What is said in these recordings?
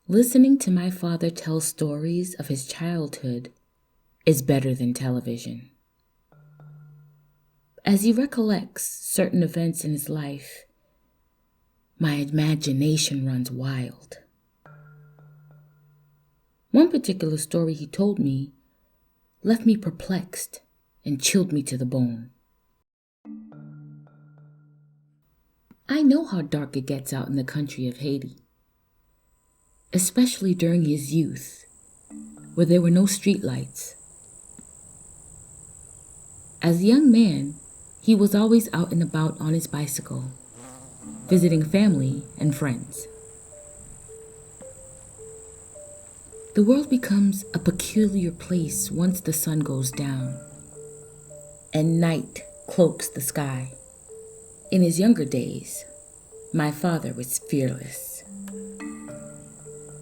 Listening to my father tell stories of his childhood is better than television. As he recollects certain events in his life, my imagination runs wild. One particular story he told me left me perplexed and chilled me to the bone. I know how dark it gets out in the country of Haiti, especially during his youth, where there were no streetlights. As a young man, he was always out and about on his bicycle, visiting family and friends. The world becomes a peculiar place once the sun goes down, and night cloaks the sky. In his younger days, my father was fearless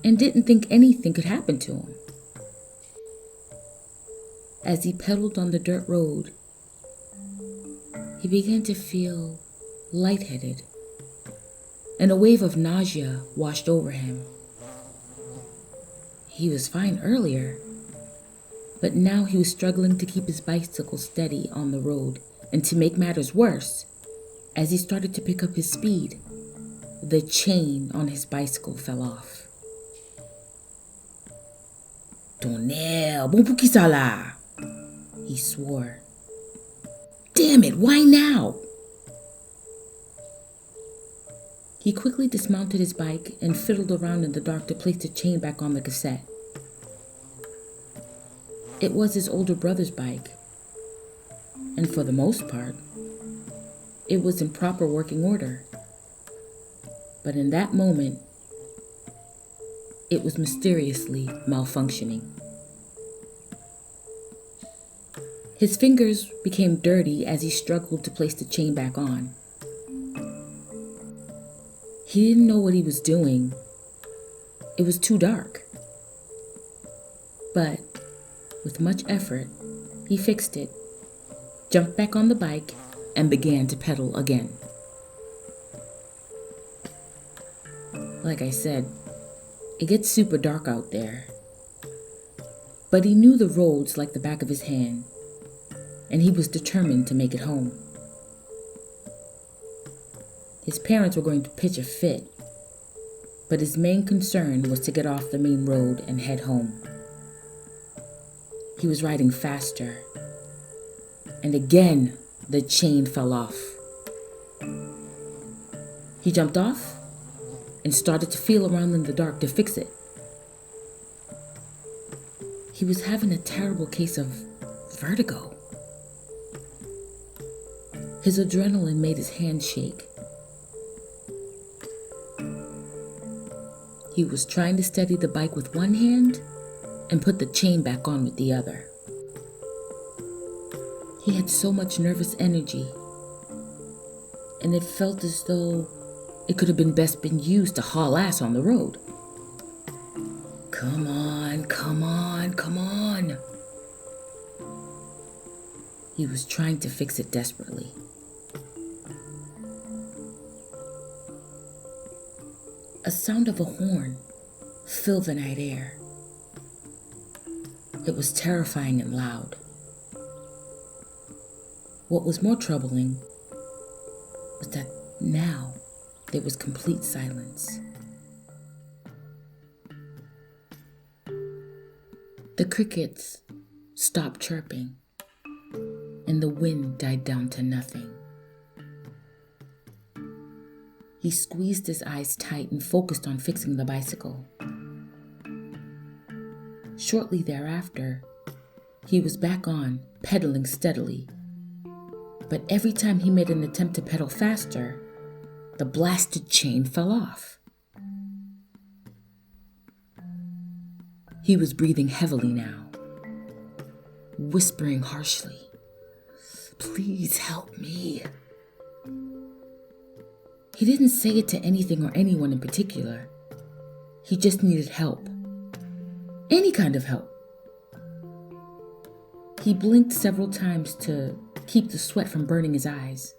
and didn't think anything could happen to him. As he pedaled on the dirt road, he began to feel lightheaded, and a wave of nausea washed over him. He was fine earlier, but now he was struggling to keep his bicycle steady on the road, and to make matters worse, as he started to pick up his speed, the chain on his bicycle fell off. Tonnerre, bon pour qui ça là? He swore. Damn it, why now? He quickly dismounted his bike and fiddled around in the dark to place the chain back on the cassette. It was his older brother's bike, and for the most part, it was in proper working order. But in that moment, it was mysteriously malfunctioning. His fingers became dirty as he struggled to place the chain back on. He didn't know what he was doing. It was too dark. But with much effort, he fixed it, jumped back on the bike, and began to pedal again. Like I said, it gets super dark out there. But he knew the roads like the back of his hand, and he was determined to make it home. His parents were going to pitch a fit, but his main concern was to get off the main road and head home. He was riding faster, and again the chain fell off. He jumped off and started to feel around in the dark to fix it. He was having a terrible case of vertigo. His adrenaline made his hands shake. He was trying to steady the bike with one hand and put the chain back on with the other. He had so much nervous energy, and it felt as though it could have been best been used to haul ass on the road. Come on, come on, come on. He was trying to fix it desperately. A sound of a horn filled the night air. It was terrifying and loud. What was more troubling was that now there was complete silence. The crickets stopped chirping, and the wind died down to nothing. He squeezed his eyes tight and focused on fixing the bicycle. Shortly thereafter, he was back on, pedaling steadily. But every time he made an attempt to pedal faster, the blasted chain fell off. He was breathing heavily now, whispering harshly, "Please help me." He didn't say it to anything or anyone in particular. He just needed help. Any kind of help. He blinked several times to keep the sweat from burning his eyes,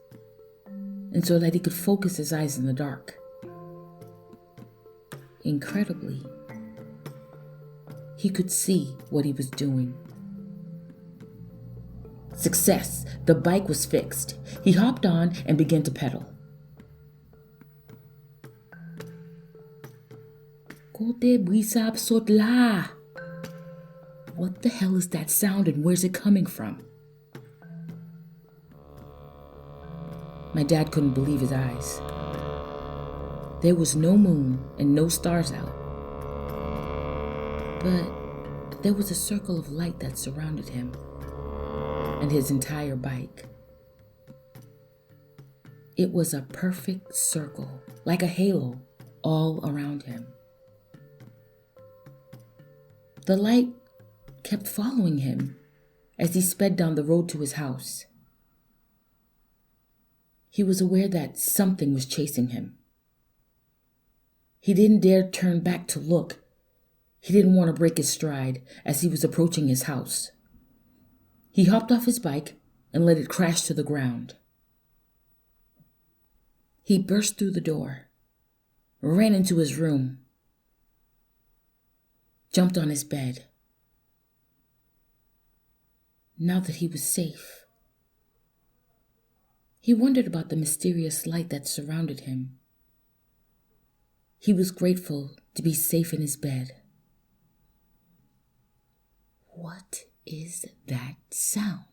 and so that he could focus his eyes in the dark. Incredibly, He could see what he was doing. Success! The bike was fixed. He hopped on and began to pedal. Kote brisab sotla. What the hell is that sound and where's it coming from? My dad couldn't believe his eyes. There was no moon and no stars out. But there was a circle of light that surrounded him and his entire bike. It was a perfect circle, like a halo, all around him. The light kept following him as he sped down the road to his house. He was aware that something was chasing him. He didn't dare turn back to look. He didn't want to break his stride as he was approaching his house. He hopped off his bike and let it crash to the ground. He burst through the door, ran into his room, jumped on his bed. Now that he was safe, he wondered about the mysterious light that surrounded him. He was grateful to be safe in his bed. What is that sound?